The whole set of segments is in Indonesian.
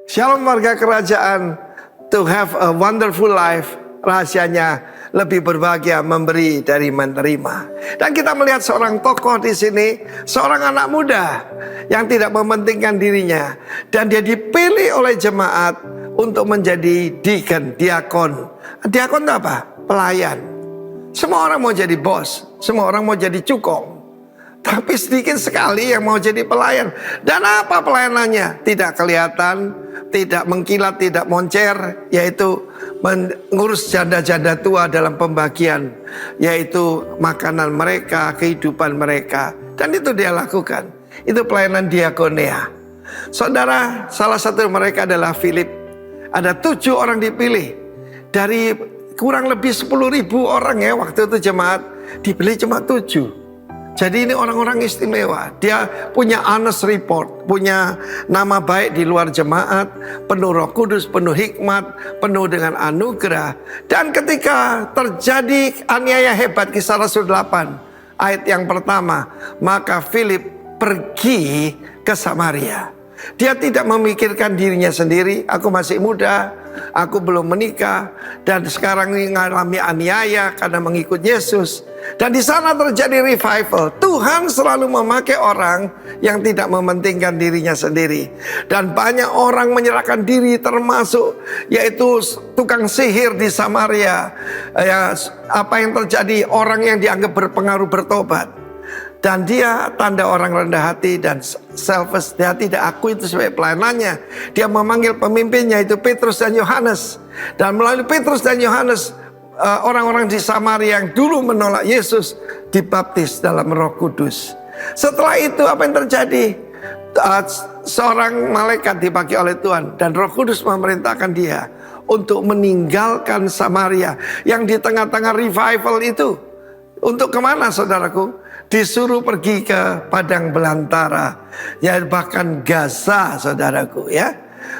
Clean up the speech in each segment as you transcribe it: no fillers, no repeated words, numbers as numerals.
Shalom warga kerajaan, to have a wonderful life, rahasianya lebih berbahagia memberi dari menerima. Dan kita melihat seorang tokoh di sini, seorang anak muda yang tidak mementingkan dirinya, dan dia dipilih oleh jemaat untuk menjadi deacon, diakon. Diakon itu apa? Pelayan. Semua orang mau jadi bos, semua orang mau jadi cukong. Tapi sedikit sekali yang mau jadi pelayan. Dan apa pelayanannya? Tidak kelihatan, tidak mengkilat, tidak moncer, yaitu mengurus janda-janda tua dalam pembagian, yaitu makanan mereka, kehidupan mereka. Dan itu dia lakukan. Itu pelayanan diakonia. Saudara, salah satu mereka adalah Philip. Ada 7 orang dipilih. Dari kurang lebih 10.000 orang ya, waktu itu jemaat dipilih cuma 7. Jadi ini orang-orang istimewa. Dia punya honest report, punya nama baik di luar jemaat, penuh Roh Kudus, penuh hikmat, penuh dengan anugerah. Dan ketika terjadi aniaya hebat, Kisah Rasul 8 ayat yang pertama, maka Philip pergi ke Samaria. Dia tidak memikirkan dirinya sendiri. Aku masih muda, aku belum menikah, dan sekarang ini mengalami aniaya karena mengikut Yesus. Dan di sana terjadi revival. Tuhan selalu memakai orang yang tidak mementingkan dirinya sendiri. Dan banyak orang menyerahkan diri, termasuk yaitu tukang sihir di Samaria. Ya, apa yang terjadi? Orang yang dianggap berpengaruh bertobat. Dan dia tanda orang rendah hati dan selfish. Dia tidak akui itu sebagai pelayanannya. Dia memanggil pemimpinnya, itu Petrus dan Yohanes. Dan melalui Petrus dan Yohanes, orang-orang di Samaria yang dulu menolak Yesus dibaptis dalam Roh Kudus. Setelah itu apa yang terjadi? Seorang malaikat dipakai oleh Tuhan, dan Roh Kudus memerintahkan dia untuk meninggalkan Samaria yang di tengah-tengah revival itu. Untuk kemana, saudaraku? Disuruh pergi ke padang belantara, ya, bahkan Gaza, saudaraku, ya.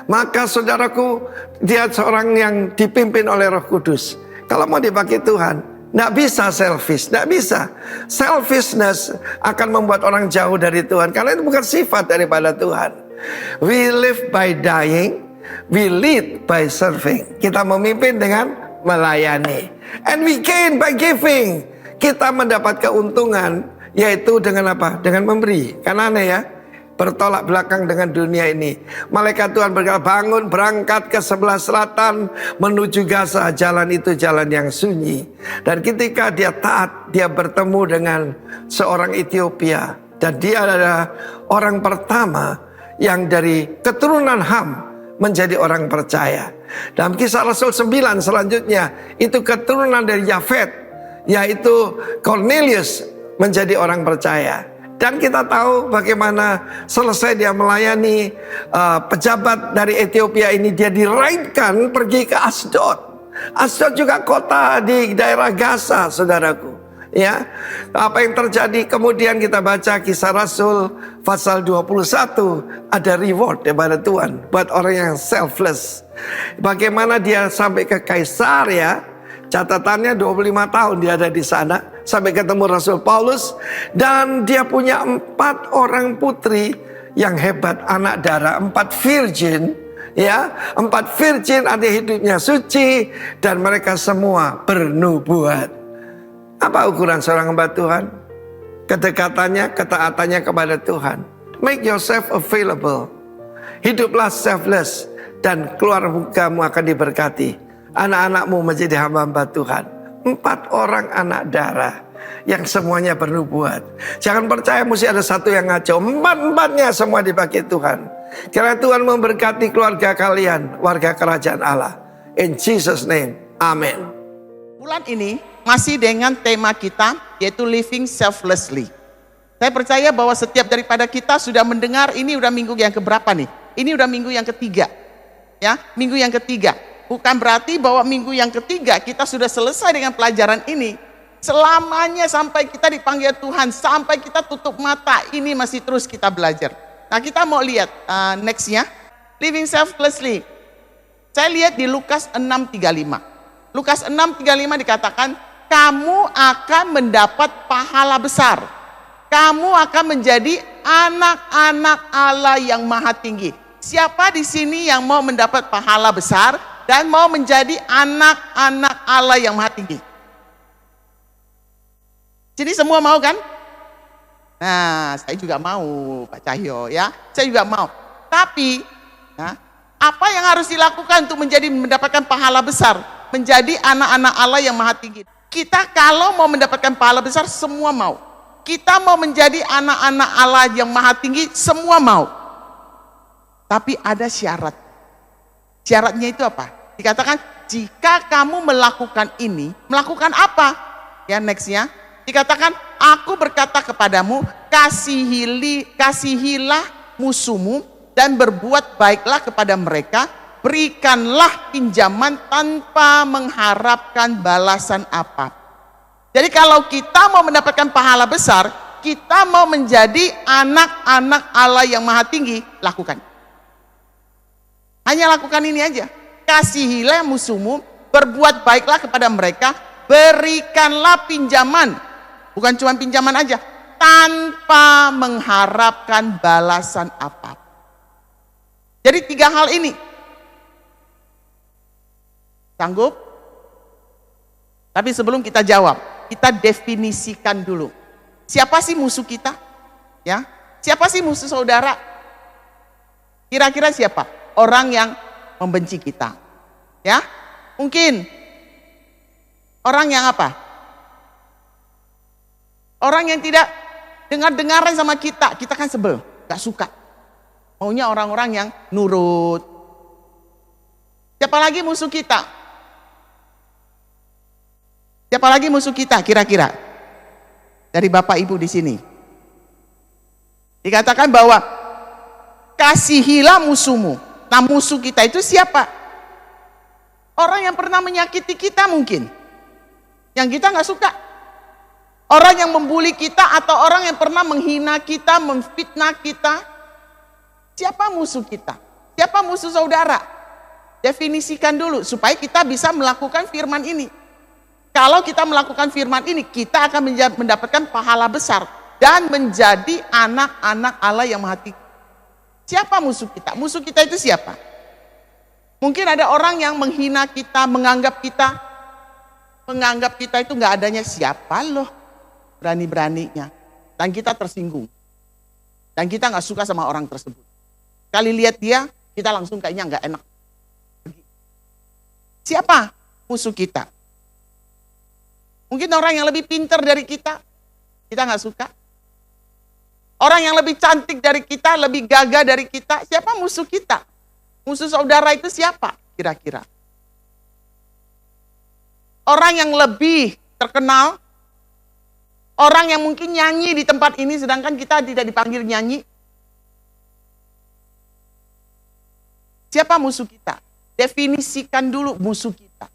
Maka saudaraku, dia seorang yang dipimpin oleh Roh Kudus. Kalau mau dipakai Tuhan, tidak bisa selfish, tidak bisa. Selfishness akan membuat orang jauh dari Tuhan, karena itu bukan sifat daripada Tuhan. We live by dying, we lead by serving. Kita memimpin dengan melayani, and we gain by giving. Kita mendapat keuntungan, yaitu dengan apa? Dengan memberi. Karena aneh ya, bertolak belakang dengan dunia ini. Malaikat Tuhan berkata, bangun, berangkat ke sebelah selatan menuju Gaza. Jalan itu jalan yang sunyi. Dan ketika dia taat, dia bertemu dengan seorang Ethiopia. Dan dia adalah orang pertama yang dari keturunan Ham menjadi orang percaya. Dalam Kisah Rasul 9 selanjutnya, itu keturunan dari Yafet, yaitu Cornelius, menjadi orang percaya. Dan kita tahu bagaimana selesai dia melayani pejabat dari Ethiopia ini, dia diraihkan pergi ke Asdod. Asdod juga kota di daerah Gaza, saudaraku. Ya, apa yang terjadi? Kemudian kita baca Kisah Rasul pasal 21, ada reward daripada Tuhan buat orang yang selfless. Bagaimana dia sampai ke Kaisaria? Catatannya 25 tahun dia ada di sana, sampai ketemu Rasul Paulus. Dan dia punya 4 orang putri yang hebat, anak darah, 4 virgin. Ya, 4 virgin, ada hidupnya suci, dan mereka semua bernubuat. Apa ukuran seorang hamba Tuhan? Kedekatannya, ketaatannya kepada Tuhan. Make yourself available. Hiduplah selfless, dan keluargamu akan diberkati. Anak-anakmu menjadi hamba-hamba Tuhan. 4 orang anak darah yang semuanya bernubuat. Jangan percaya mesti ada satu yang ngaco. 4-4-nya semua dipakai Tuhan. Karena Tuhan memberkati keluarga kalian, warga kerajaan Allah. In Jesus name, amin. Bulan ini masih dengan tema kita, yaitu living selflessly. Saya percaya bahwa setiap daripada kita sudah mendengar, ini udah minggu yang keberapa nih? Ini udah minggu yang ketiga. Ya, minggu yang ketiga. Bukan berarti bahwa minggu yang ketiga kita sudah selesai dengan pelajaran ini. Selamanya sampai kita dipanggil Tuhan, sampai kita tutup mata, ini masih terus kita belajar. Nah, kita mau lihat nextnya, living selflessly. Saya lihat di Lukas 6:35. Lukas 6:35 dikatakan, kamu akan mendapat pahala besar. Kamu akan menjadi anak-anak Allah yang maha tinggi. siapa di sini yang mau mendapat pahala besar dan mau menjadi anak-anak Allah yang Maha Tinggi? Jadi semua mau kan? Nah, saya juga mau, Pak Cahyo ya. Saya juga mau. Tapi, ya, apa yang harus dilakukan untuk mendapatkan pahala besar? Menjadi anak-anak Allah yang Maha Tinggi. Kita kalau mau mendapatkan pahala besar, semua mau. Kita mau menjadi anak-anak Allah yang Maha Tinggi, semua mau. Tapi ada syarat. Syaratnya itu apa? Dikatakan, jika kamu melakukan ini, melakukan apa? Ya, nextnya. Dikatakan, aku berkata kepadamu, kasihilah musuhmu dan berbuat baiklah kepada mereka, berikanlah pinjaman tanpa mengharapkan balasan apa. Jadi kalau kita mau mendapatkan pahala besar, kita mau menjadi anak-anak Allah yang Maha Tinggi, lakukan. Hanya lakukan ini aja. Kasihilah musuhmu, berbuat baiklah kepada mereka, berikanlah pinjaman. Bukan cuma pinjaman aja, tanpa mengharapkan balasan apa. Jadi 3 hal ini. Sanggup? Tapi sebelum kita jawab, kita definisikan dulu. Siapa sih musuh kita? Ya, siapa sih musuh saudara? Kira-kira siapa? Orang yang membenci kita. Ya, mungkin orang yang apa? Orang yang tidak dengar-dengaran sama kita kan sebel, gak suka. Maunya orang-orang yang nurut. Siapa lagi musuh kita? Siapa lagi musuh kita kira-kira? Dari Bapak Ibu di sini. Dikatakan bahwa kasihilah musuhmu. Nah, musuh kita itu siapa? Orang yang pernah menyakiti kita mungkin. Yang kita nggak suka. Orang yang membuli kita atau orang yang pernah menghina kita, memfitnah kita. Siapa musuh kita? Siapa musuh saudara? Definisikan dulu supaya kita bisa melakukan firman ini. Kalau kita melakukan firman ini, kita akan mendapatkan pahala besar dan menjadi anak-anak Allah yang Maha Tinggi. Siapa musuh kita? Musuh kita itu siapa? Mungkin ada orang yang menghina kita, menganggap kita itu nggak adanya, siapa loh berani-beraninya. Dan kita tersinggung. Dan kita nggak suka sama orang tersebut. Kali lihat dia, kita langsung kayaknya nggak enak. Siapa musuh kita? Mungkin orang yang lebih pintar dari kita nggak suka. Orang yang lebih cantik dari kita, lebih gagah dari kita, siapa musuh kita? Musuh saudara itu siapa kira-kira? Orang yang lebih terkenal, orang yang mungkin nyanyi di tempat ini sedangkan kita tidak dipanggil nyanyi. Siapa musuh kita? Definisikan dulu musuh kita.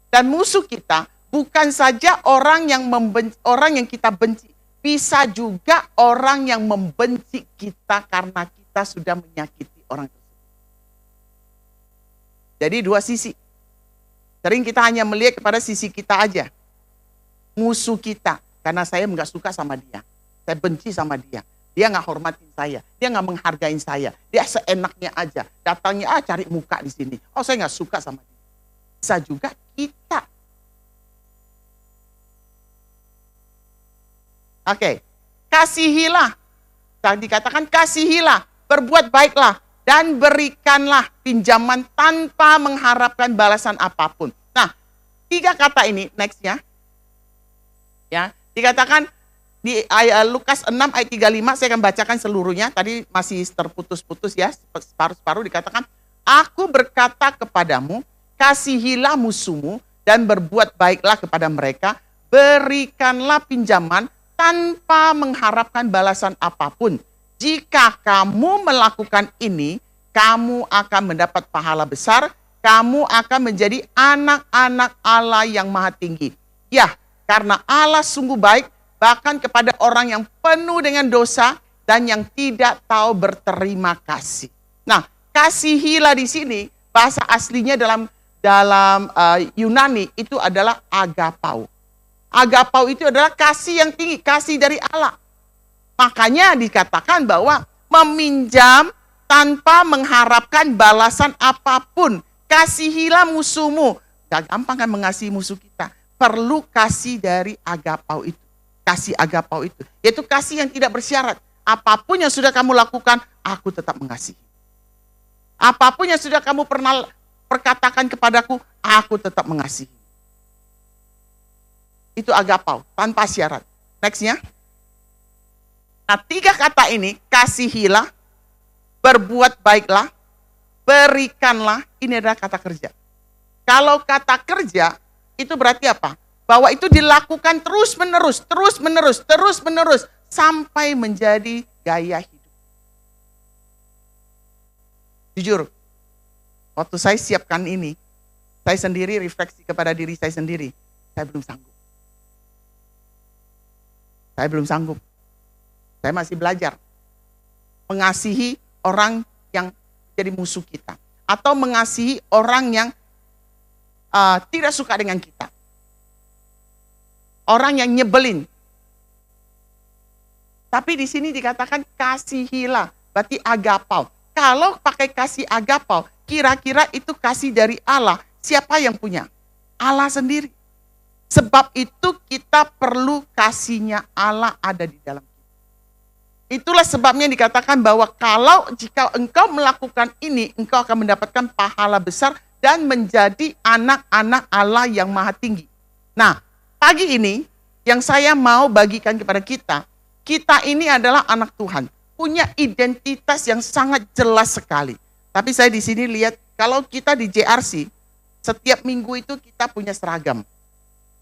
Dan musuh kita bukan saja orang yang kita benci, bisa juga orang yang membenci kita karena kita sudah menyakiti orang tersebut. Jadi 2 sisi. Sering kita hanya melihat kepada sisi kita aja. Musuh kita, karena saya nggak suka sama dia. Saya benci sama dia. Dia nggak hormatin saya. Dia nggak menghargain saya. Dia seenaknya aja. Datangnya cari muka di sini. Oh, saya nggak suka sama dia. Bisa juga kita. Oke, kasihilah. Dikatakan kasihilah, berbuat baiklah, dan berikanlah pinjaman tanpa mengharapkan balasan apapun. Nah, 3 kata ini, nextnya, ya, dikatakan di Lukas 6 ayat 35, saya akan bacakan seluruhnya. Tadi masih terputus-putus ya, separuh-separuh dikatakan, aku berkata kepadamu, kasihilah musuhmu dan berbuat baiklah kepada mereka, berikanlah pinjaman tanpa mengharapkan balasan apapun. Jika kamu melakukan ini, kamu akan mendapat pahala besar, kamu akan menjadi anak-anak Allah yang Maha Tinggi. Ya, karena Allah sungguh baik, bahkan kepada orang yang penuh dengan dosa dan yang tidak tahu berterima kasih. Nah, kasihilah di sini, bahasa aslinya dalam Yunani itu adalah agapau. Agapau itu adalah kasih yang tinggi, kasih dari Allah. Makanya dikatakan bahwa meminjam tanpa mengharapkan balasan apapun. Kasihilah musuhmu. Gak gampang kan mengasihi musuh kita. Perlu kasih dari agapau itu. Kasih agapau itu. Yaitu kasih yang tidak bersyarat. Apapun yang sudah kamu lakukan, aku tetap mengasihi. Apapun yang sudah kamu pernah perkatakan kepadaku, aku tetap mengasihi. Itu agapau, tanpa syarat. Nextnya. Nah, 3 kata ini, kasihilah, berbuat baiklah, berikanlah, ini adalah kata kerja. Kalau kata kerja, itu berarti apa? Bahwa itu dilakukan terus-menerus, sampai menjadi gaya hidup. Jujur, waktu saya siapkan ini, saya sendiri refleksi kepada diri saya sendiri, saya belum sanggup. Saya masih belajar mengasihi orang yang jadi musuh kita. Atau mengasihi orang yang tidak suka dengan kita. Orang yang nyebelin. Tapi di sini dikatakan kasihilah, berarti agapau. Kalau pakai kasih agapau, kira-kira itu kasih dari Allah. Siapa yang punya? Allah sendiri. Sebab itu kita perlu kasihnya Allah ada di dalam kita. Itulah sebabnya dikatakan bahwa kalau jika engkau melakukan ini, engkau akan mendapatkan pahala besar dan menjadi anak-anak Allah yang maha tinggi. Nah, pagi ini yang saya mau bagikan kepada kita, kita ini adalah anak Tuhan, punya identitas yang sangat jelas sekali. Tapi saya di sini lihat, kalau kita di JRC, setiap minggu itu kita punya seragam.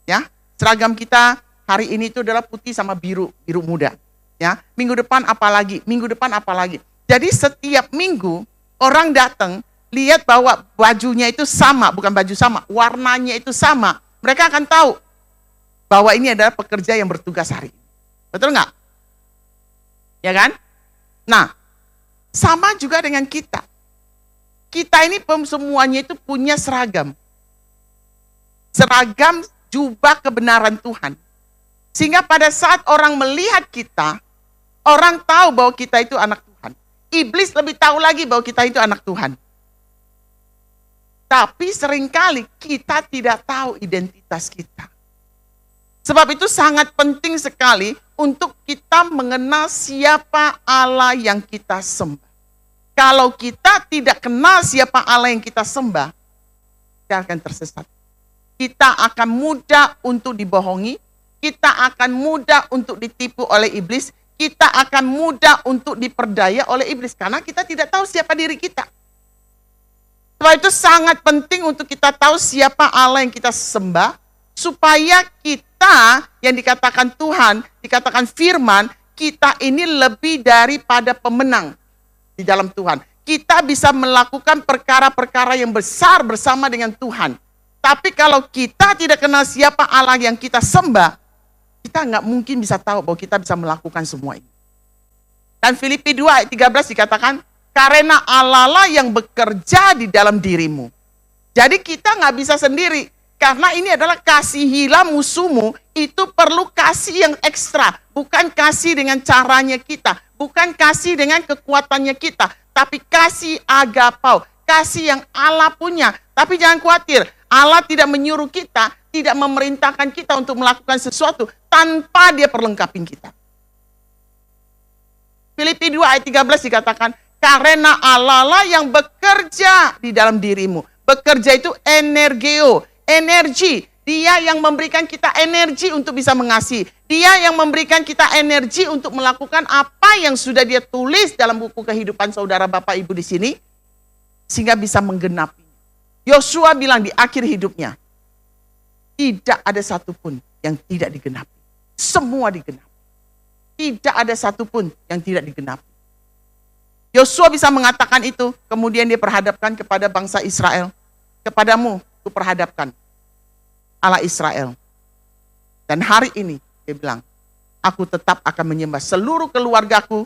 Ya, seragam kita hari ini itu adalah putih sama biru muda. Ya, minggu depan apalagi. Jadi setiap minggu orang datang lihat bahwa bajunya itu sama, bukan baju sama, warnanya itu sama. Mereka akan tahu bahwa ini adalah pekerja yang bertugas hari ini. Betul nggak? Ya kan? Nah, sama juga dengan kita. Kita ini semuanya itu punya seragam. Seragam jubah kebenaran Tuhan. Sehingga pada saat orang melihat kita, orang tahu bahwa kita itu anak Tuhan. Iblis lebih tahu lagi bahwa kita itu anak Tuhan. Tapi seringkali kita tidak tahu identitas kita. Sebab itu sangat penting sekali untuk kita mengenal siapa Allah yang kita sembah. Kalau kita tidak kenal siapa Allah yang kita sembah, kita akan tersesat. Kita akan mudah untuk dibohongi, kita akan mudah untuk ditipu oleh iblis, kita akan mudah untuk diperdaya oleh iblis karena kita tidak tahu siapa diri kita. Sebab itu sangat penting untuk kita tahu siapa Allah yang kita sembah, supaya kita yang dikatakan Tuhan, dikatakan firman, kita ini lebih daripada pemenang di dalam Tuhan. Kita bisa melakukan perkara-perkara yang besar bersama dengan Tuhan. Tapi kalau kita tidak kenal siapa Allah yang kita sembah, kita nggak mungkin bisa tahu bahwa kita bisa melakukan semua ini. Dan Filipi 2 ayat 13 dikatakan, karena Allah lah yang bekerja di dalam dirimu. Jadi kita nggak bisa sendiri. Karena ini adalah kasihilah musuhmu, itu perlu kasih yang ekstra. Bukan kasih dengan caranya kita. Bukan kasih dengan kekuatannya kita. Tapi kasih agapau. Kasih yang Allah punya. Tapi jangan khawatir. Allah tidak menyuruh kita, tidak memerintahkan kita untuk melakukan sesuatu tanpa dia perlengkapin kita. Filipi 2 ayat 13 dikatakan, karena Allah lah yang bekerja di dalam dirimu. Bekerja itu energeo, energi. Dia yang memberikan kita energi untuk bisa mengasihi. Dia yang memberikan kita energi untuk melakukan apa yang sudah dia tulis dalam buku kehidupan saudara Bapak Ibu di sini. Sehingga bisa menggenapi. Yosua bilang di akhir hidupnya, tidak ada satupun yang tidak digenapi. Semua digenapi. Tidak ada satupun yang tidak digenapi. Yosua bisa mengatakan itu, kemudian dia perhadapkan kepada bangsa Israel. Kepadamu, ku perhadapkan Allah Israel. Dan hari ini, dia bilang, aku tetap akan menyembah, seluruh keluargaku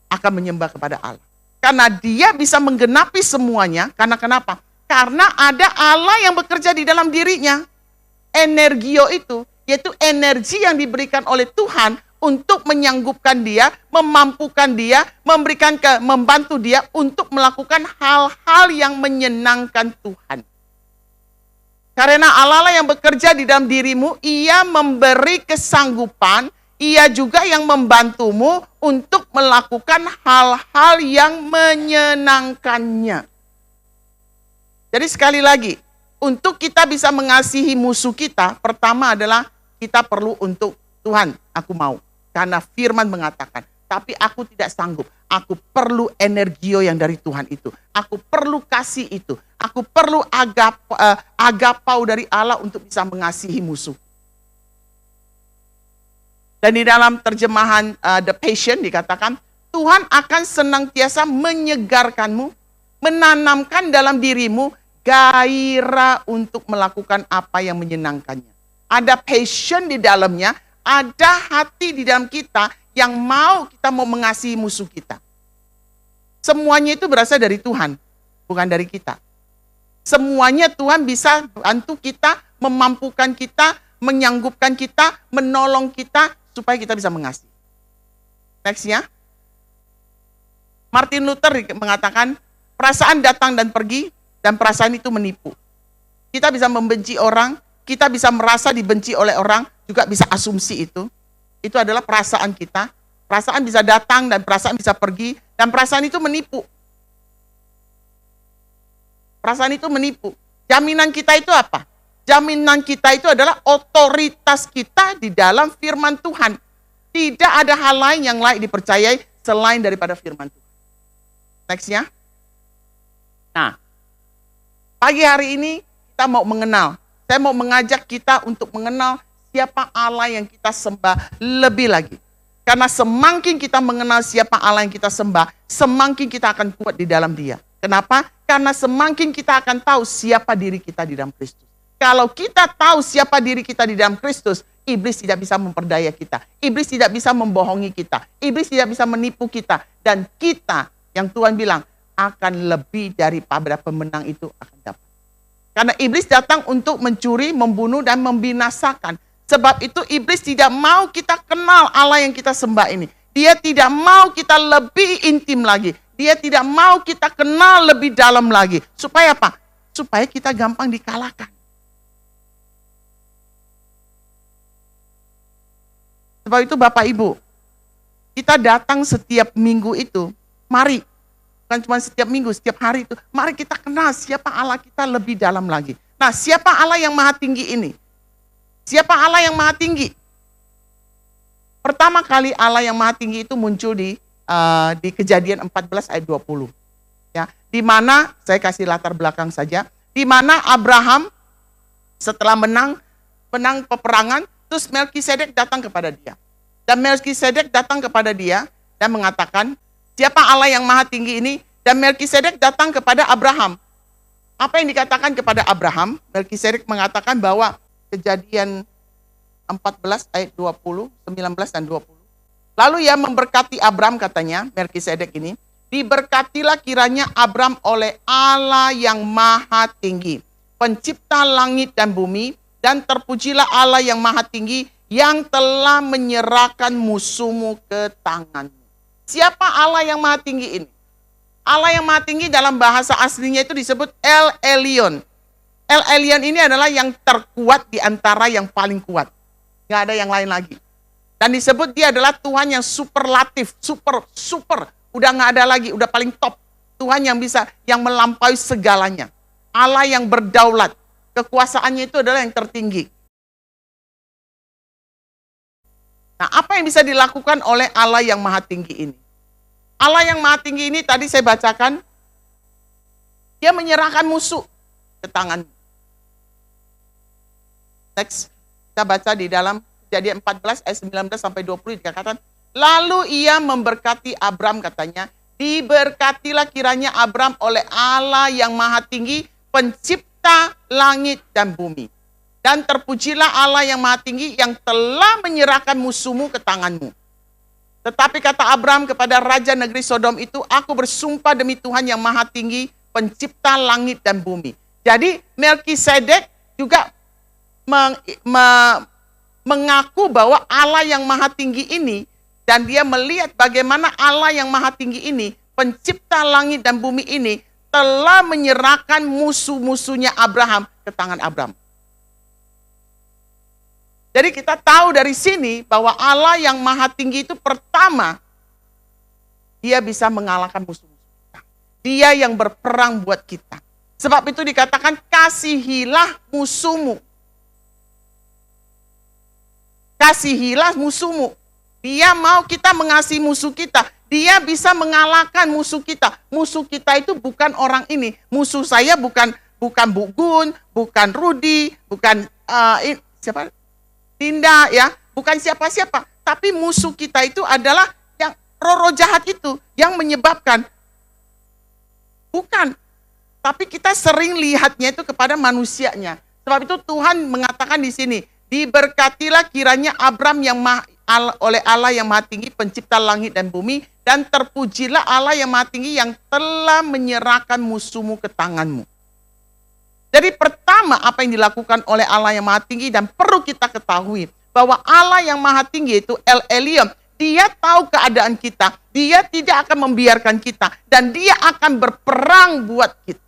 akan menyembah kepada Allah. Karena dia bisa menggenapi semuanya, karena kenapa? Karena ada Allah yang bekerja di dalam dirinya. Energio itu, yaitu energi yang diberikan oleh Tuhan untuk menyanggupkan dia, memampukan dia, membantu dia untuk melakukan hal-hal yang menyenangkan Tuhan. Karena Allah yang bekerja di dalam dirimu, Ia memberi kesanggupan, Ia juga yang membantumu untuk melakukan hal-hal yang menyenangkannya. Jadi sekali lagi, untuk kita bisa mengasihi musuh kita, pertama adalah kita perlu untuk Tuhan, aku mau. Karena firman mengatakan, tapi aku tidak sanggup. Aku perlu energio yang dari Tuhan itu. Aku perlu kasih itu. Aku perlu agapau dari Allah untuk bisa mengasihi musuh. Dan di dalam terjemahan The Passion dikatakan, Tuhan akan senantiasa menyegarkanmu, menanamkan dalam dirimu gairah untuk melakukan apa yang menyenangkannya. Ada passion di dalamnya, ada hati di dalam kita yang kita mau mengasihi musuh kita. Semuanya itu berasal dari Tuhan, bukan dari kita. Semuanya Tuhan bisa bantu kita, memampukan kita, menyanggupkan kita, menolong kita, supaya kita bisa mengasihi. Next ya. Martin Luther mengatakan, perasaan datang dan pergi, dan perasaan itu menipu. Kita bisa membenci orang, kita bisa merasa dibenci oleh orang, juga bisa asumsi itu. Itu adalah perasaan kita. Perasaan bisa datang dan perasaan bisa pergi, dan perasaan itu menipu. Perasaan itu menipu. Jaminan kita itu apa? Jaminan kita itu adalah otoritas kita di dalam firman Tuhan. Tidak ada hal lain yang layak dipercayai selain daripada firman Tuhan. Next ya. Nah, pagi hari ini kita mau mengenal. Saya mau mengajak kita untuk mengenal siapa Allah yang kita sembah lebih lagi. Karena semakin kita mengenal siapa Allah yang kita sembah, semakin kita akan kuat di dalam Dia. Kenapa? Karena semakin kita akan tahu siapa diri kita di dalam Kristus. Kalau kita tahu siapa diri kita di dalam Kristus, iblis tidak bisa memperdaya kita. Iblis tidak bisa membohongi kita. Iblis tidak bisa menipu kita. Dan kita, yang Tuhan bilang, akan lebih daripada pemenang itu akan dapat. Karena iblis datang untuk mencuri, membunuh, dan membinasakan. Sebab itu iblis tidak mau kita kenal Allah yang kita sembah ini. Dia tidak mau kita lebih intim lagi. Dia tidak mau kita kenal lebih dalam lagi. Supaya apa? Supaya kita gampang dikalahkan. Sebab itu Bapak Ibu, kita datang setiap minggu itu, mari. Bukan cuma setiap minggu, setiap hari itu. Mari kita kenal siapa Allah kita lebih dalam lagi. Nah, siapa Allah yang maha tinggi ini? Siapa Allah yang maha tinggi? Pertama kali Allah yang maha tinggi itu muncul di Kejadian 14 ayat 20. Ya, di mana, saya kasih latar belakang saja, di mana Abraham setelah menang peperangan, terus Melkisedek datang kepada dia. Dan Melkisedek datang kepada dia dan mengatakan, siapa Allah yang maha tinggi ini? Dan Melkisedek datang kepada Abraham. Apa yang dikatakan kepada Abraham? Melkisedek mengatakan bahwa Kejadian 14 ayat 20, 19 dan 20. Lalu ia memberkati Abram, katanya, Melkisedek ini, diberkatilah kiranya Abram oleh Allah yang maha tinggi, pencipta langit dan bumi, dan terpujilah Allah yang maha tinggi yang telah menyerahkan musuhmu ke tanganmu. Siapa Allah yang maha tinggi ini? Allah yang maha tinggi dalam bahasa aslinya itu disebut El Elyon. El Elyon ini adalah yang terkuat di antara yang paling kuat. Nggak ada yang lain lagi. Dan disebut dia adalah Tuhan yang superlatif, super. Udah nggak ada lagi, udah paling top. Tuhan yang bisa, yang melampaui segalanya. Allah yang berdaulat. Kekuasaannya itu adalah yang tertinggi. Nah, apa yang bisa dilakukan oleh Allah yang maha tinggi ini? Allah yang maha tinggi ini tadi saya bacakan, dia menyerahkan musuh ke tangan. Next, kita baca di dalam Kejadian 14 ayat 19 sampai 20 dikatakan, lalu ia memberkati Abram, katanya, diberkatilah kiranya Abram oleh Allah yang maha tinggi, pencipta langit dan bumi. Dan terpujilah Allah yang maha tinggi yang telah menyerahkan musuhmu ke tanganmu. Tetapi kata Abram kepada raja negeri Sodom itu, aku bersumpah demi Tuhan yang maha tinggi, pencipta langit dan bumi. Jadi Melkisedek juga mengaku bahwa Allah yang maha tinggi ini, dan dia melihat bagaimana Allah yang maha tinggi ini, pencipta langit dan bumi ini, telah menyerahkan musuh-musuhnya Abraham ke tangan Abraham. Jadi kita tahu dari sini bahwa Allah yang maha tinggi itu pertama, dia bisa mengalahkan musuh-musuh kita. Dia yang berperang buat kita. Sebab itu dikatakan kasihilah musuhmu. Kasihilah musuhmu. Dia mau kita mengasihi musuh kita. Dia bisa mengalahkan musuh kita. Musuh kita itu bukan orang ini. Musuh saya bukan Bu Gun, bukan Rudi, bukan siapa? Dinda, ya, bukan siapa-siapa. Tapi musuh kita itu adalah yang roh-roh jahat itu yang menyebabkan. Bukan. Tapi kita sering lihatnya itu kepada manusianya. Sebab itu Tuhan mengatakan di sini, diberkatilah kiranya Abram yang oleh Allah yang maha tinggi, pencipta langit dan bumi, dan terpujilah Allah yang maha tinggi yang telah menyerahkan musuhmu ke tanganmu. Jadi pertama apa yang dilakukan oleh Allah yang maha tinggi, dan perlu kita ketahui bahwa Allah yang maha tinggi itu El Elyon, dia tahu keadaan kita, dia tidak akan membiarkan kita, dan dia akan berperang buat kita.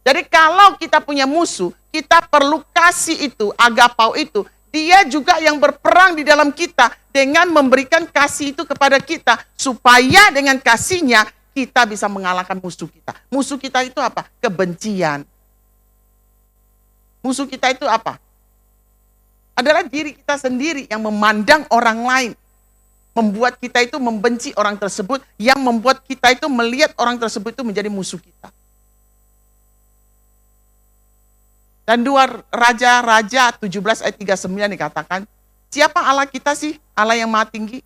Jadi kalau kita punya musuh, kita perlu kasih itu, agapau itu. Dia juga yang berperang di dalam kita dengan memberikan kasih itu kepada kita, supaya dengan kasihnya kita bisa mengalahkan musuh kita. Musuh kita itu apa? Kebencian. Musuh kita itu apa? Adalah diri kita sendiri yang memandang orang lain. Membuat kita itu membenci orang tersebut, yang membuat kita itu melihat orang tersebut itu menjadi musuh kita. Dan 2 Raja 17 ayat 39 dikatakan, siapa Allah kita sih? Allah yang maha tinggi.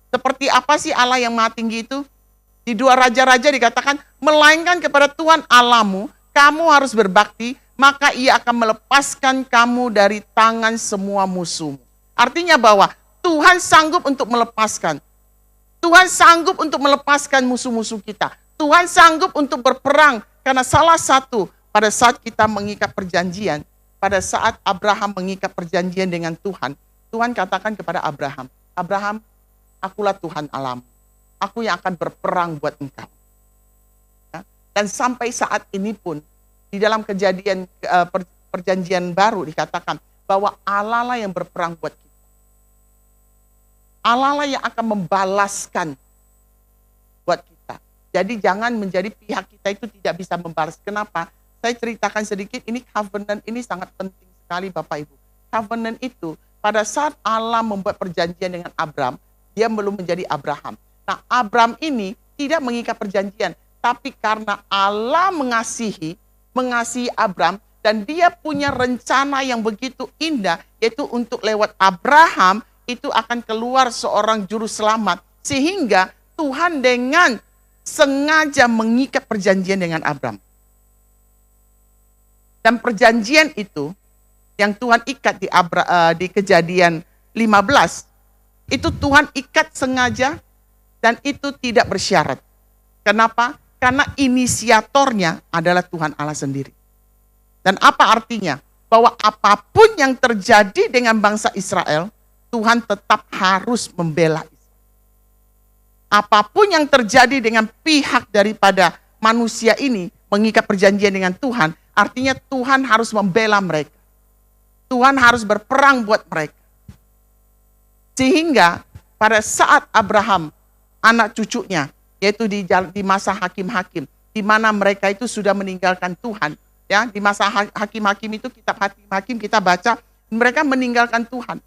Seperti apa sih Allah yang maha tinggi itu? Di 2 Raja-Raja dikatakan, melainkan kepada Tuhan Allahmu, kamu harus berbakti, maka ia akan melepaskan kamu dari tangan semua musuhmu. Artinya bahwa Tuhan sanggup untuk melepaskan. Tuhan sanggup untuk melepaskan musuh-musuh kita. Tuhan sanggup untuk berperang, karena salah satu pada saat kita mengikat perjanjian, pada saat Abraham mengikat perjanjian dengan Tuhan, Tuhan katakan kepada Abraham, Abraham, akulah Tuhan Allahmu. Aku yang akan berperang buat engkau. Ya? Dan sampai saat ini pun, di dalam kejadian perjanjian baru dikatakan bahwa Allah lah yang berperang buat kita. Allah lah yang akan membalaskan buat kita. Jadi jangan menjadi pihak kita itu tidak bisa membalas. Kenapa? Saya ceritakan sedikit, ini covenant ini sangat penting sekali Bapak Ibu. Covenant itu pada saat Allah membuat perjanjian dengan Abram, dia belum menjadi Abraham. Nah, Abram ini tidak mengikat perjanjian, tapi karena Allah mengasihi Abram, dan dia punya rencana yang begitu indah, yaitu untuk lewat Abraham, itu akan keluar seorang juru selamat. Sehingga Tuhan dengan sengaja mengikat perjanjian dengan Abram. Dan perjanjian itu, yang Tuhan ikat di Kejadian 15, itu Tuhan ikat sengaja, dan itu tidak bersyarat. Kenapa? Karena inisiatornya adalah Tuhan Allah sendiri. Dan apa artinya? Bahwa apapun yang terjadi dengan bangsa Israel, Tuhan tetap harus membela Israel. Apapun yang terjadi dengan pihak daripada manusia ini, mengikat perjanjian dengan Tuhan, artinya Tuhan harus membela mereka. Tuhan harus berperang buat mereka. Sehingga pada saat Abraham, anak cucunya, yaitu di masa hakim-hakim, di mana mereka itu sudah meninggalkan Tuhan. Ya, di masa hakim-hakim itu, kitab hakim-hakim kita baca, mereka meninggalkan Tuhan.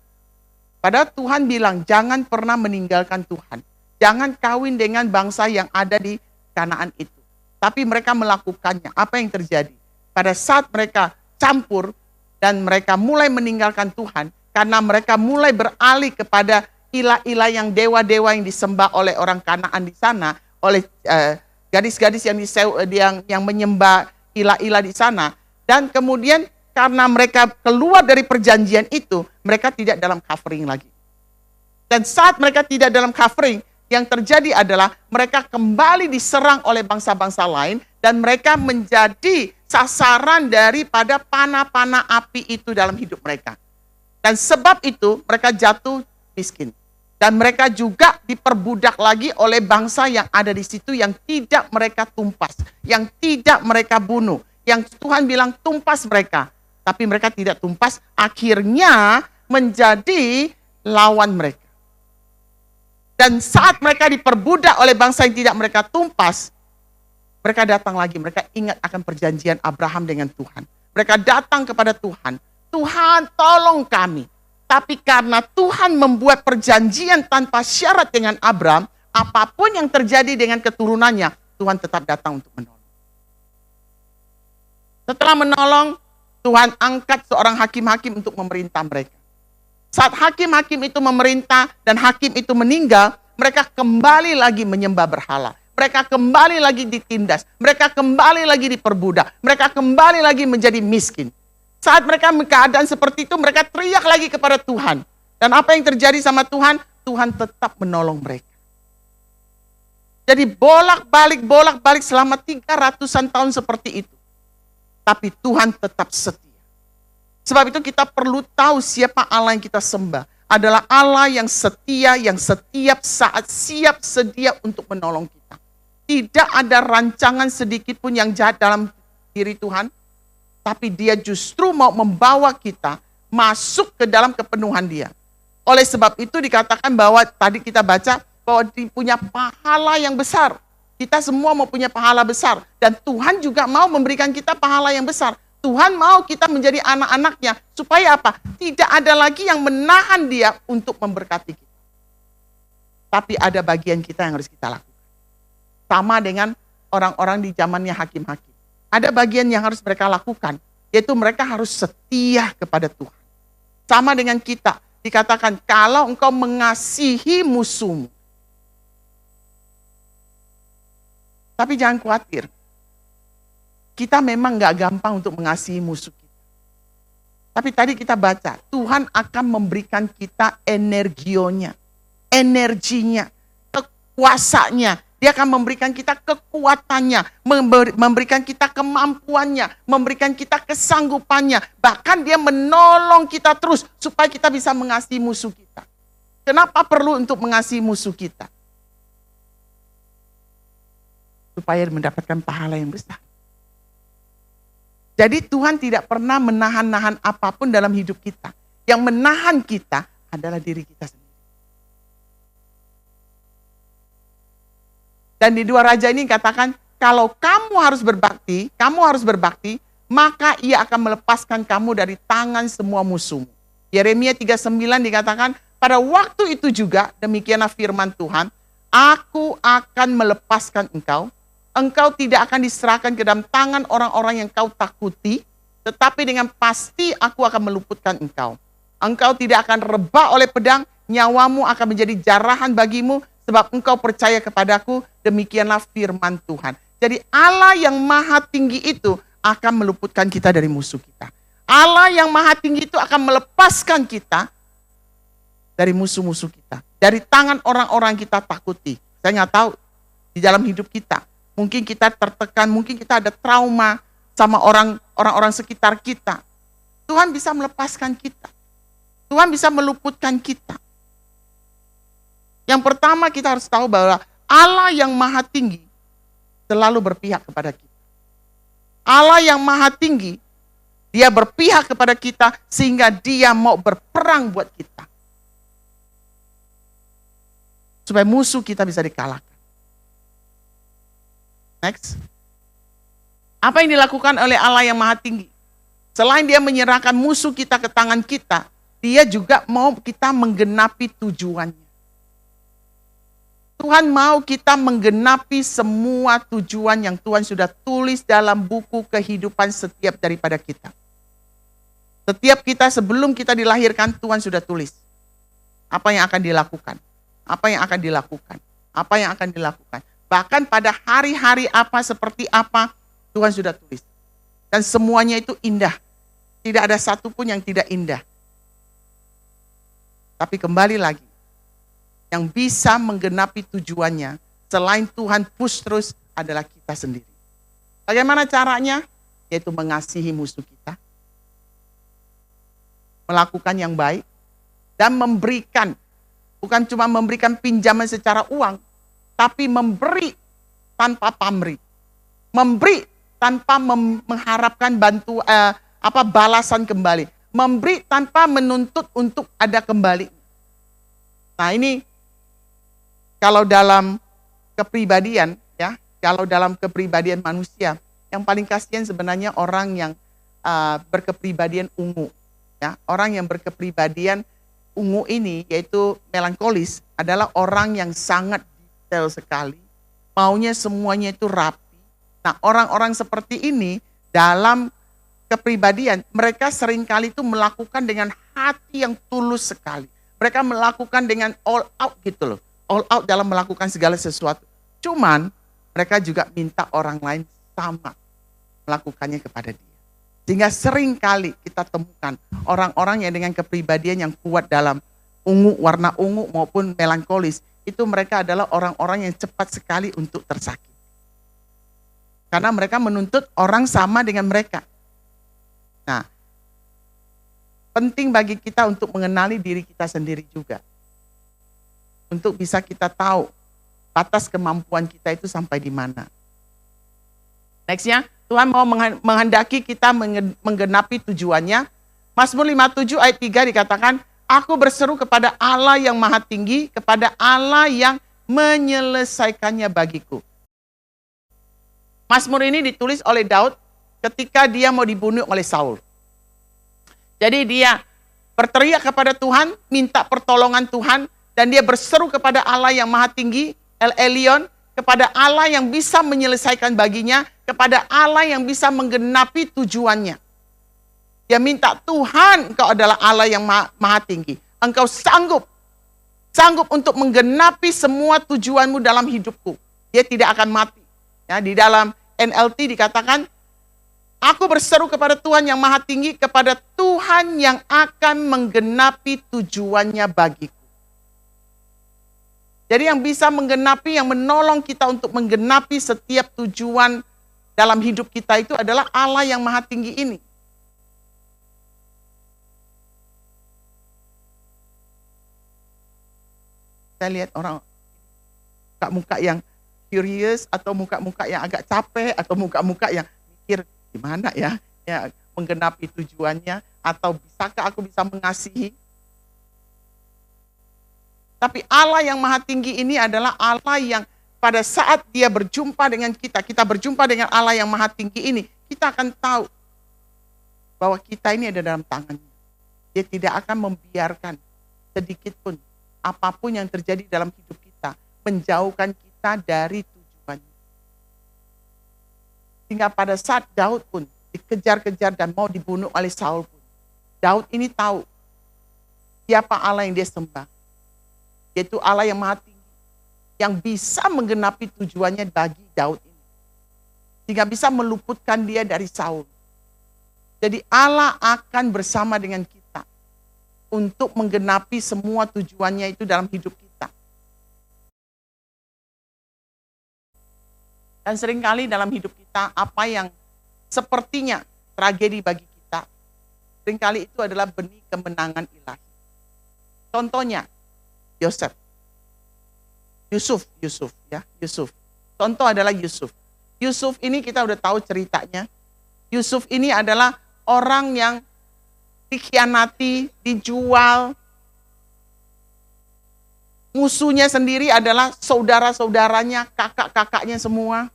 Padahal Tuhan bilang, jangan pernah meninggalkan Tuhan. Jangan kawin dengan bangsa yang ada di Kanaan itu. Tapi mereka melakukannya. Apa yang terjadi? Pada saat mereka campur dan mereka mulai meninggalkan Tuhan, karena mereka mulai beralih kepada ilah-ilah yang dewa-dewa yang disembah oleh orang Kanaan di sana, oleh gadis-gadis yang menyembah ilah-ilah di sana. Dan kemudian karena mereka keluar dari perjanjian itu, mereka tidak dalam covering lagi. Dan saat mereka tidak dalam covering, yang terjadi adalah mereka kembali diserang oleh bangsa-bangsa lain, dan mereka menjadi sasaran daripada panah-panah api itu dalam hidup mereka. Dan sebab itu mereka jatuh miskin. Dan mereka juga diperbudak lagi oleh bangsa yang ada di situ yang tidak mereka tumpas, yang tidak mereka bunuh, yang Tuhan bilang tumpas mereka, tapi mereka tidak tumpas, akhirnya menjadi lawan mereka. Dan saat mereka diperbudak oleh bangsa yang tidak mereka tumpas, mereka datang lagi, mereka ingat akan perjanjian Abraham dengan Tuhan. Mereka datang kepada Tuhan, Tuhan tolong kami. Tapi karena Tuhan membuat perjanjian tanpa syarat dengan Abraham, apapun yang terjadi dengan keturunannya, Tuhan tetap datang untuk menolong. Setelah menolong, Tuhan angkat seorang hakim-hakim untuk memerintah mereka. Saat hakim-hakim itu memerintah dan hakim itu meninggal, mereka kembali lagi menyembah berhala. Mereka kembali lagi ditindas. Mereka kembali lagi diperbudak. Mereka kembali lagi menjadi miskin. Saat mereka keadaan seperti itu, mereka teriak lagi kepada Tuhan. Dan apa yang terjadi sama Tuhan? Tuhan tetap menolong mereka. Jadi bolak-balik selama 300-an tahun seperti itu. Tapi Tuhan tetap setia. Sebab itu kita perlu tahu siapa Allah yang kita sembah. Adalah Allah yang setia, yang setiap saat siap sedia untuk menolong kita. Tidak ada rancangan sedikit pun yang jahat dalam diri Tuhan. Tapi dia justru mau membawa kita masuk ke dalam kepenuhan dia. Oleh sebab itu dikatakan bahwa tadi kita baca bahwa dia punya pahala yang besar. Kita semua mau punya pahala besar. Dan Tuhan juga mau memberikan kita pahala yang besar. Tuhan mau kita menjadi anak-anaknya. Supaya apa? Tidak ada lagi yang menahan dia untuk memberkati kita. Tapi ada bagian kita yang harus kita lakukan. Sama dengan orang-orang di zamannya hakim-hakim. Ada bagian yang harus mereka lakukan, yaitu mereka harus setia kepada Tuhan. Sama dengan kita, dikatakan kalau engkau mengasihi musuhmu. Tapi jangan khawatir, kita memang gak gampang untuk mengasihi musuh kita. Tapi tadi kita baca, Tuhan akan memberikan kita energinya, kekuasaannya. Dia akan memberikan kita kekuatannya, memberikan kita kemampuannya, memberikan kita kesanggupannya. Bahkan dia menolong kita terus supaya kita bisa mengasihi musuh kita. Kenapa perlu untuk mengasihi musuh kita? Supaya mendapatkan pahala yang besar. Jadi Tuhan tidak pernah menahan-nahan apapun dalam hidup kita. Yang menahan kita adalah diri kita sendiri. Dan di 2 Raja ini katakan, kalau kamu harus berbakti, maka ia akan melepaskan kamu dari tangan semua musuhmu. Yeremia 39 dikatakan, pada waktu itu juga, demikianlah firman Tuhan, aku akan melepaskan engkau tidak akan diserahkan ke dalam tangan orang-orang yang kau takuti, tetapi dengan pasti aku akan meluputkan engkau. Engkau tidak akan rebah oleh pedang, nyawamu akan menjadi jarahan bagimu, sebab engkau percaya kepadaku, demikianlah firman Tuhan. Jadi Allah yang maha tinggi itu akan meluputkan kita dari musuh kita. Allah yang maha tinggi itu akan melepaskan kita dari musuh-musuh kita. Dari tangan orang-orang kita takuti. Saya nggak tahu di dalam hidup kita. Mungkin kita tertekan, mungkin kita ada trauma sama orang-orang sekitar kita. Tuhan bisa melepaskan kita. Tuhan bisa meluputkan kita. Yang pertama kita harus tahu bahwa Allah yang maha tinggi selalu berpihak kepada kita. Allah yang maha tinggi, dia berpihak kepada kita sehingga dia mau berperang buat kita. Supaya musuh kita bisa dikalahkan. Next. Apa yang dilakukan oleh Allah yang maha tinggi? Selain dia menyerahkan musuh kita ke tangan kita, dia juga mau kita menggenapi tujuannya. Tuhan mau kita menggenapi semua tujuan yang Tuhan sudah tulis dalam buku kehidupan setiap daripada kita. Setiap kita sebelum kita dilahirkan, Tuhan sudah tulis. Apa yang akan dilakukan? Apa yang akan dilakukan? Apa yang akan dilakukan? Bahkan pada hari-hari apa, seperti apa, Tuhan sudah tulis. Dan semuanya itu indah. Tidak ada satupun yang tidak indah. Tapi kembali lagi, yang bisa menggenapi tujuannya selain Tuhan push terus adalah kita sendiri. Bagaimana caranya? Yaitu mengasihi musuh kita. melakukan yang baik, dan memberikan, bukan cuma memberikan pinjaman secara uang, tapi memberi tanpa pamrih, memberi tanpa mengharapkan balasan kembali, memberi tanpa menuntut untuk ada kembali. Nah ini kalau dalam kepribadian ya, kalau dalam kepribadian manusia, yang paling kasihan sebenarnya orang yang berkepribadian ungu. Ya, orang yang berkepribadian ungu ini, yaitu melankolis, adalah orang yang sangat detail sekali. Maunya semuanya itu rapi. Nah, orang-orang seperti ini dalam kepribadian, mereka seringkali itu melakukan dengan hati yang tulus sekali. Mereka melakukan dengan all out gitu loh. All out dalam melakukan segala sesuatu. Cuman, mereka juga minta orang lain sama melakukannya kepada dia. Sehingga seringkali kita temukan orang-orang yang dengan kepribadian yang kuat dalam ungu, warna ungu maupun melankolis, itu mereka adalah orang-orang yang cepat sekali untuk tersakiti. Karena mereka menuntut orang sama dengan mereka. Nah, penting bagi kita untuk mengenali diri kita sendiri juga. Untuk bisa kita tahu batas kemampuan kita itu sampai di mana. Nextnya, Tuhan mau menghendaki kita menggenapi tujuannya. Mazmur 57 ayat 3 dikatakan, aku berseru kepada Allah yang maha tinggi, kepada Allah yang menyelesaikannya bagiku. Mazmur ini ditulis oleh Daud ketika dia mau dibunuh oleh Saul. Jadi dia berteriak kepada Tuhan, minta pertolongan Tuhan, dan dia berseru kepada Allah yang maha tinggi, El Elyon, kepada Allah yang bisa menyelesaikan baginya, kepada Allah yang bisa menggenapi tujuannya. Dia minta, Tuhan, Engkau adalah Allah yang maha tinggi. Engkau sanggup untuk menggenapi semua tujuanmu dalam hidupku. Dia tidak akan mati. Ya, di dalam NLT dikatakan, aku berseru kepada Tuhan yang maha tinggi, kepada Tuhan yang akan menggenapi tujuannya bagiku. Jadi yang bisa menggenapi, yang menolong kita untuk menggenapi setiap tujuan dalam hidup kita itu adalah Allah yang maha tinggi ini. Saya lihat orang muka-muka yang curious, atau muka-muka yang agak capek, atau muka-muka yang mikir gimana ya menggenapi tujuannya, atau bisakah aku bisa mengasihi. Tapi Allah yang maha tinggi ini adalah Allah yang pada saat dia berjumpa dengan kita berjumpa dengan Allah yang maha tinggi ini, kita akan tahu bahwa kita ini ada dalam tangannya. Dia tidak akan membiarkan sedikit pun apapun yang terjadi dalam hidup kita menjauhkan kita dari tujuannya. Sehingga pada saat Daud pun dikejar-kejar dan mau dibunuh oleh Saul pun, Daud ini tahu siapa Allah yang dia sembah. Yaitu Allah yang maha tinggi, yang bisa menggenapi tujuannya bagi Daud ini. Sehingga bisa meluputkan dia dari Saul. Jadi Allah akan bersama dengan kita untuk menggenapi semua tujuannya itu dalam hidup kita. Dan seringkali dalam hidup kita, apa yang sepertinya tragedi bagi kita, seringkali itu adalah benih kemenangan ilahi. Contohnya, Yusuf. Contoh adalah Yusuf. Yusuf ini kita udah tahu ceritanya. Yusuf ini adalah orang yang dikhianati, dijual. Musuhnya sendiri adalah saudara-saudaranya, kakak-kakaknya semua.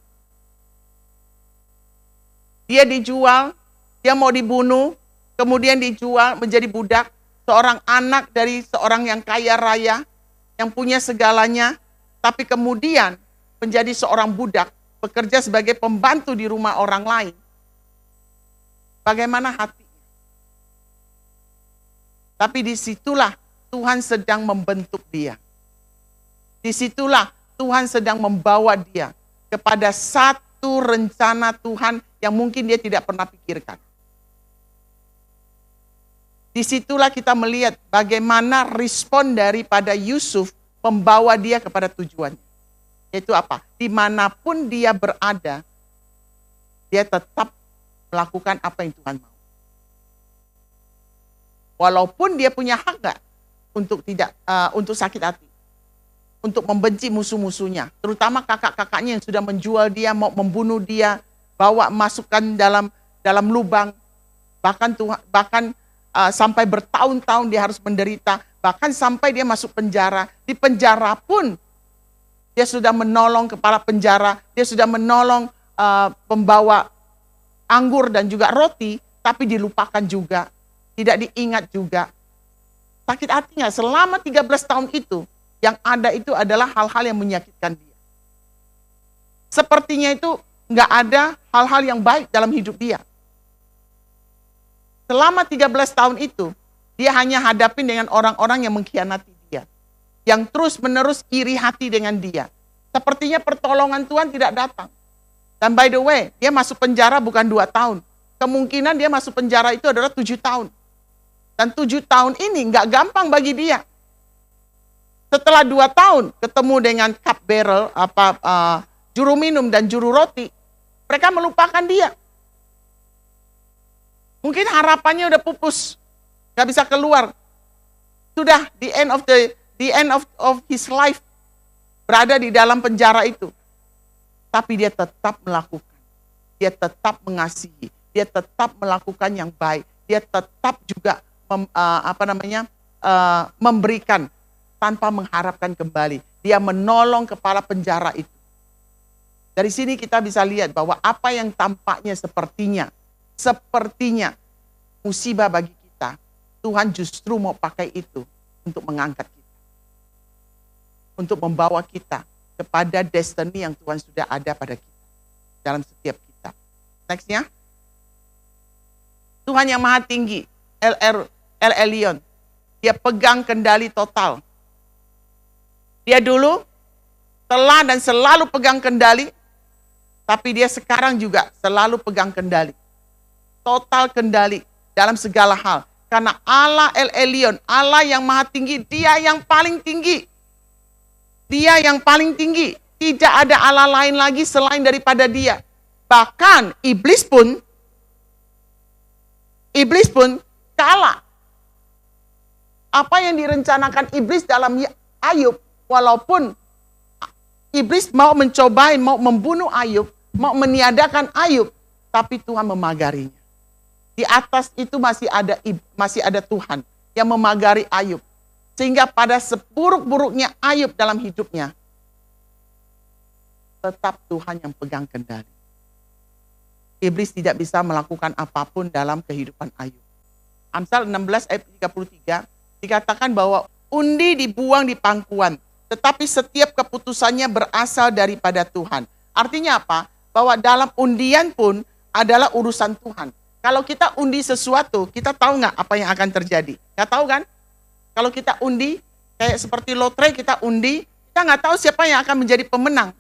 Dia dijual, dia mau dibunuh, kemudian dijual menjadi budak, seorang anak dari seorang yang kaya raya, yang punya segalanya, tapi kemudian menjadi seorang budak, bekerja sebagai pembantu di rumah orang lain. Bagaimana hatinya? Tapi disitulah Tuhan sedang membentuk dia. Disitulah Tuhan sedang membawa dia kepada satu rencana Tuhan yang mungkin dia tidak pernah pikirkan. Disitulah kita melihat bagaimana respon daripada Yusuf membawa dia kepada tujuannya. Yaitu apa? Dimanapun dia berada, dia tetap melakukan apa yang Tuhan mau. Walaupun dia punya hak nggak untuk sakit hati, untuk membenci musuh-musuhnya, terutama kakak-kakaknya yang sudah menjual dia, mau membunuh dia, bawa masukkan dalam lubang, bahkan sampai bertahun-tahun dia harus menderita, bahkan sampai dia masuk penjara. Di penjara pun dia sudah menolong kepala penjara, dia sudah menolong pembawa anggur dan juga roti, tapi dilupakan juga, tidak diingat juga. Sakit hati nggak? Selama 13 tahun itu, yang ada itu adalah hal-hal yang menyakitkan dia. Sepertinya itu nggak ada hal-hal yang baik dalam hidup dia. Selama 13 tahun itu, dia hanya hadapin dengan orang-orang yang mengkhianati dia, yang terus-menerus iri hati dengan dia. Sepertinya pertolongan Tuhan tidak datang. Dan by the way, dia masuk penjara bukan 2 tahun. Kemungkinan dia masuk penjara itu adalah 7 tahun. Dan 7 tahun ini nggak gampang bagi dia. Setelah 2 tahun ketemu dengan cupbearer, juru minum dan juru roti, mereka melupakan dia. Mungkin harapannya udah pupus, nggak bisa keluar. Sudah the end of his life, berada di dalam penjara itu. Tapi dia tetap melakukan, dia tetap mengasihi, dia tetap melakukan yang baik, dia tetap juga memberikan tanpa mengharapkan kembali. Dia menolong kepala penjara itu. Dari sini kita bisa lihat bahwa apa yang tampaknya sepertinya musibah bagi kita, Tuhan justru mau pakai itu untuk mengangkat kita, untuk membawa kita kepada destiny yang Tuhan sudah ada pada kita, dalam setiap kita. Nextnya, Tuhan yang Maha Tinggi, El Elyon, dia pegang kendali total. Dia dulu telah dan selalu pegang kendali, tapi dia sekarang juga selalu pegang kendali. Total kendali dalam segala hal. Karena Allah El Elyon, Allah yang Maha Tinggi, dia yang paling tinggi. Dia yang paling tinggi. Tidak ada Allah lain lagi selain daripada dia. Bahkan iblis pun kalah. Apa yang direncanakan iblis dalam Ayub, walaupun iblis mau mencobain, mau membunuh Ayub, mau meniadakan Ayub, tapi Tuhan memagarinya. Di atas itu masih ada Tuhan yang memagari Ayub. Sehingga pada seburuk-buruknya Ayub dalam hidupnya, tetap Tuhan yang pegang kendali. Iblis tidak bisa melakukan apapun dalam kehidupan Ayub. Amsal 16 ayat 33 dikatakan bahwa undi dibuang di pangkuan, tetapi setiap keputusannya berasal daripada Tuhan. Artinya apa? Bahwa dalam undian pun adalah urusan Tuhan. Kalau kita undi sesuatu, kita tahu nggak apa yang akan terjadi? Nggak tahu kan? Kalau kita undi, kayak seperti lotre kita undi, kita nggak tahu siapa yang akan menjadi pemenang.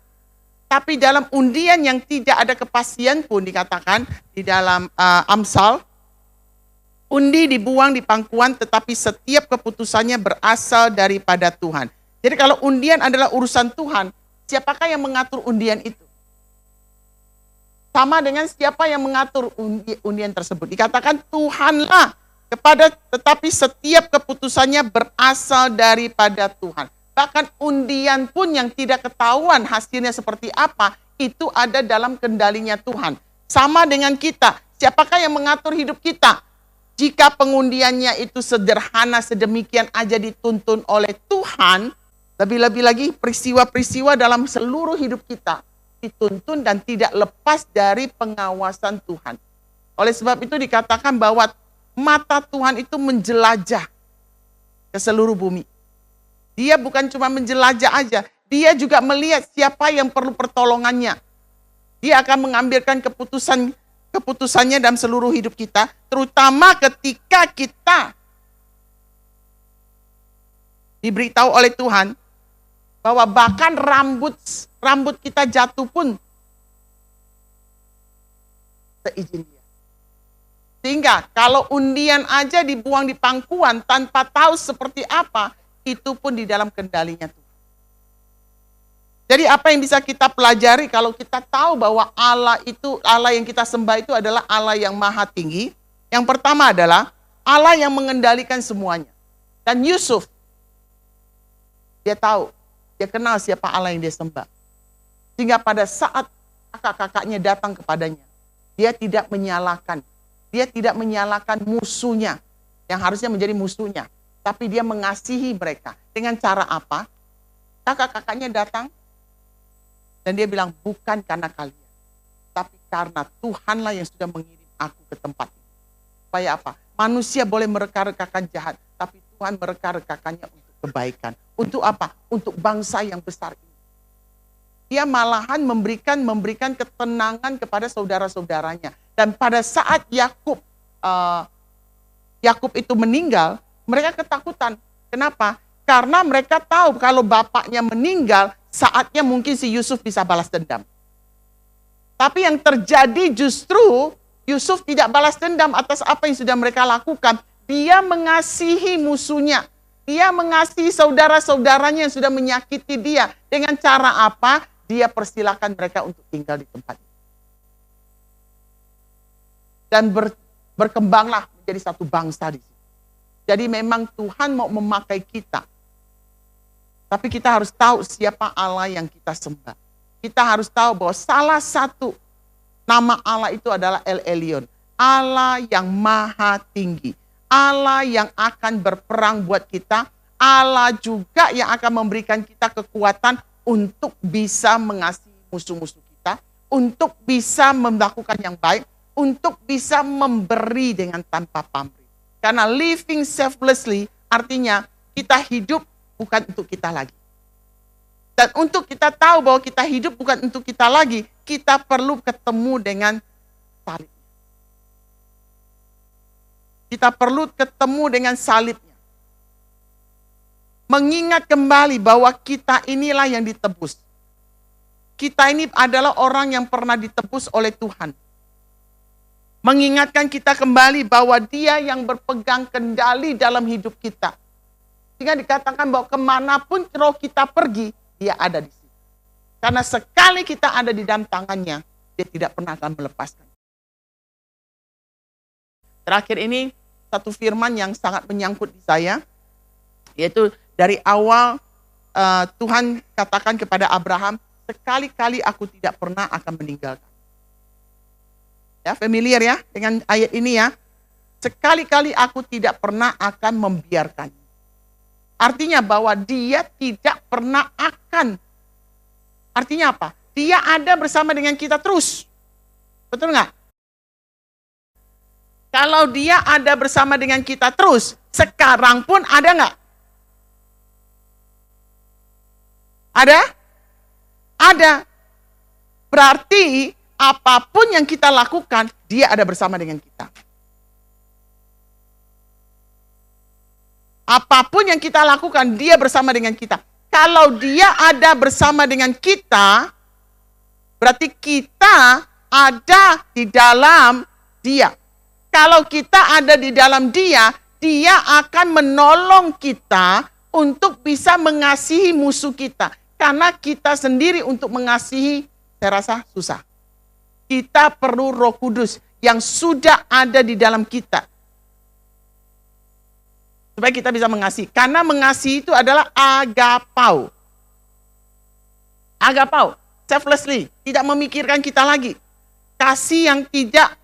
Tapi dalam undian yang tidak ada kepastian pun dikatakan di dalam Amsal, undi dibuang di pangkuan, tetapi setiap keputusannya berasal daripada Tuhan. Jadi kalau undian adalah urusan Tuhan, siapakah yang mengatur undian itu? Sama dengan siapa yang mengatur undian tersebut. Dikatakan Tuhanlah, tetapi setiap keputusannya berasal daripada Tuhan. Bahkan undian pun yang tidak ketahuan hasilnya seperti apa, itu ada dalam kendalinya Tuhan. Sama dengan kita, siapakah yang mengatur hidup kita? Jika pengundiannya itu sederhana sedemikian aja dituntun oleh Tuhan, lebih-lebih lagi peristiwa-peristiwa dalam seluruh hidup kita dituntun dan tidak lepas dari pengawasan Tuhan. Oleh sebab itu dikatakan bahwa mata Tuhan itu menjelajah ke seluruh bumi. Dia bukan cuma menjelajah aja, dia juga melihat siapa yang perlu pertolongannya. Dia akan mengambilkan keputusannya dalam seluruh hidup kita, terutama ketika kita diberitahu oleh Tuhan bahwa bahkan rambut kita jatuh pun seizin dia. Sehingga kalau undian aja dibuang di pangkuan tanpa tahu seperti apa, itu pun di dalam kendalinya Tuhan. Jadi apa yang bisa kita pelajari kalau kita tahu bahwa Allah yang kita sembah itu adalah Allah yang Maha Tinggi? Yang pertama adalah Allah yang mengendalikan semuanya. Dan Yusuf, dia tahu, dia kenal siapa Allah yang dia sembah. Sehingga pada saat kakak-kakaknya datang kepadanya, dia tidak menyalahkan. Dia tidak menyalahkan musuhnya, yang harusnya menjadi musuhnya. Tapi dia mengasihi mereka. Dengan cara apa? Kakak-kakaknya datang, dan dia bilang, bukan karena kalian, tapi karena Tuhanlah yang sudah mengirim aku ke tempat ini. Supaya apa? Manusia boleh mereka-rekakan jahat, tapi Tuhan mereka-rekakannya untuk kebaikan. Untuk apa? Untuk bangsa yang besar ini. Dia malahan memberikan ketenangan kepada saudara-saudaranya. Dan pada saat Yakub itu meninggal, mereka ketakutan. Kenapa? Karena mereka tahu kalau bapaknya meninggal, saatnya mungkin si Yusuf bisa balas dendam. Tapi yang terjadi justru Yusuf tidak balas dendam atas apa yang sudah mereka lakukan. Dia mengasihi musuhnya. Dia mengasihi saudara-saudaranya yang sudah menyakiti dia. Dengan cara apa? Dia persilakan mereka untuk tinggal di tempat itu. Dan berkembanglah menjadi satu bangsa di situ. Jadi memang Tuhan mau memakai kita. Tapi kita harus tahu siapa Allah yang kita sembah. Kita harus tahu bahwa salah satu nama Allah itu adalah El Elyon. Allah yang maha tinggi. Allah yang akan berperang buat kita. Allah juga yang akan memberikan kita kekuatan untuk bisa mengasihi musuh-musuh kita. Untuk bisa melakukan yang baik. Untuk bisa memberi dengan tanpa pamrih. Karena living selflessly artinya kita hidup bukan untuk kita lagi. Dan untuk kita tahu bahwa kita hidup bukan untuk kita lagi, kita perlu ketemu dengan salibnya. Kita perlu ketemu dengan salibnya. Mengingat kembali bahwa kita inilah yang ditebus. Kita ini adalah orang yang pernah ditebus oleh Tuhan. Mengingatkan kita kembali bahwa Dia yang berpegang kendali dalam hidup kita. Sehingga dikatakan bahwa kemanapun roh kita pergi, Dia ada di situ. Karena sekali kita ada di dalam tangannya, Dia tidak pernah akan melepaskan. Terakhir ini, satu firman yang sangat menyangkut di saya, yaitu dari awal Tuhan katakan kepada Abraham, sekali-kali aku tidak pernah akan meninggalkan. Ya, familiar ya dengan ayat ini ya. Sekali-kali aku tidak pernah akan membiarkan. Artinya bahwa Dia tidak pernah akan. Artinya apa? Dia ada bersama dengan kita terus. Betul nggak? Kalau Dia ada bersama dengan kita terus, sekarang pun ada nggak? Ada? Ada. Berarti apapun yang kita lakukan, Dia ada bersama dengan kita. Apapun yang kita lakukan, Dia bersama dengan kita. Kalau Dia ada bersama dengan kita, berarti kita ada di dalam Dia. Kalau kita ada di dalam Dia, Dia akan menolong kita untuk bisa mengasihi musuh kita. Karena kita sendiri untuk mengasihi, saya rasa susah. Kita perlu Roh Kudus yang sudah ada di dalam kita. Supaya kita bisa mengasihi. Karena mengasihi itu adalah agapau. Agapau, selflessly, tidak memikirkan kita lagi. Kasih yang tidak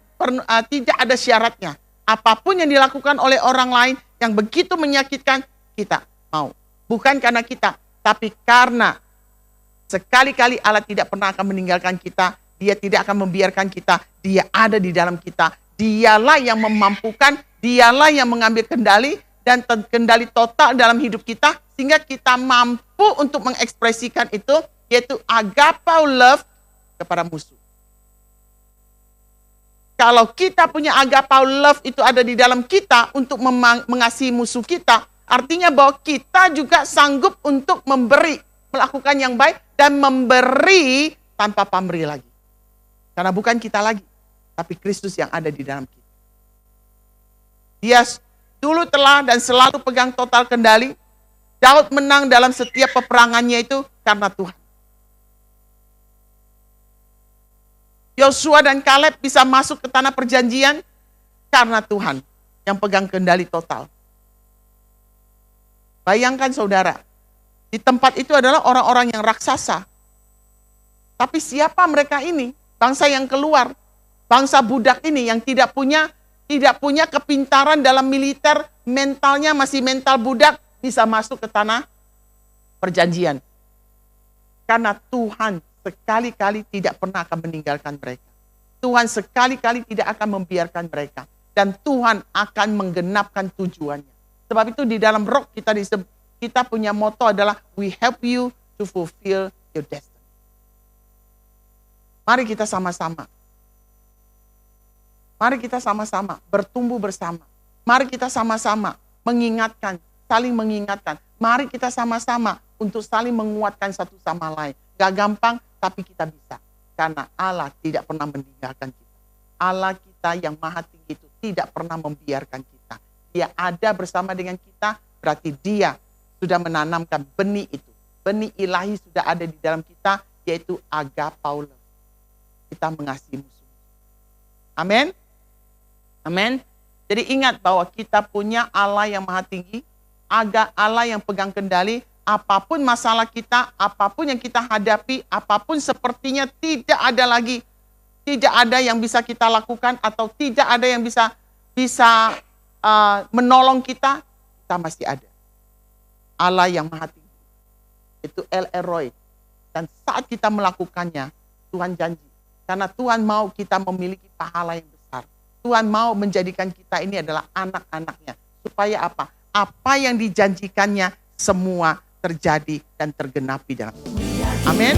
ada syaratnya. Apapun yang dilakukan oleh orang lain yang begitu menyakitkan, kita mau. Bukan karena kita, tapi karena sekali-kali Allah tidak pernah akan meninggalkan kita. Dia tidak akan membiarkan kita. Dia ada di dalam kita. Dialah yang memampukan. Dialah yang mengambil kendali. Dan kendali total dalam hidup kita. Sehingga kita mampu untuk mengekspresikan itu. Yaitu agapau love kepada musuh. Kalau kita punya agapau love itu ada di dalam kita. Untuk mengasihi musuh kita. Artinya bahwa kita juga sanggup untuk memberi. Melakukan yang baik. Dan memberi tanpa pamrih lagi. Karena bukan kita lagi, tapi Kristus yang ada di dalam kita. Dia dulu telah dan selalu pegang total kendali. Daud menang dalam setiap peperangannya itu karena Tuhan. Yosua dan Kaleb bisa masuk ke tanah perjanjian karena Tuhan. yang pegang kendali total. Bayangkan saudara, di tempat itu adalah orang-orang yang raksasa. Tapi siapa mereka ini? Bangsa yang keluar, bangsa budak ini yang tidak punya kepintaran dalam militer, mentalnya masih mental budak, bisa masuk ke tanah perjanjian. Karena Tuhan sekali-kali tidak pernah akan meninggalkan mereka. Tuhan sekali-kali tidak akan membiarkan mereka. Dan Tuhan akan menggenapkan tujuannya. Sebab itu di dalam rock kita punya moto adalah, we help you to fulfill your destiny. Mari kita sama-sama. Mari kita sama-sama bertumbuh bersama. Mari kita sama-sama mengingatkan, saling mengingatkan. Mari kita sama-sama untuk saling menguatkan satu sama lain. Gak gampang, tapi kita bisa. Karena Allah tidak pernah meninggalkan kita. Allah kita yang maha tinggi itu tidak pernah membiarkan kita. Dia ada bersama dengan kita, berarti dia sudah menanamkan benih itu. Benih ilahi sudah ada di dalam kita, yaitu agape. Kita mengasihi musuh. Amin. Amin. Jadi ingat bahwa kita punya Allah yang maha tinggi, Allah yang pegang kendali. Apapun masalah kita, apapun yang kita hadapi, apapun sepertinya tidak ada yang bisa kita lakukan atau tidak ada yang bisa menolong kita masih ada. Allah yang maha tinggi. Itu El Elroy. Dan saat kita melakukannya, Tuhan janji. Karena Tuhan mau kita memiliki pahala yang besar. Tuhan mau menjadikan kita ini adalah anak-anaknya. Supaya apa? Apa yang dijanjikannya semua terjadi dan tergenapi dalam. Amin.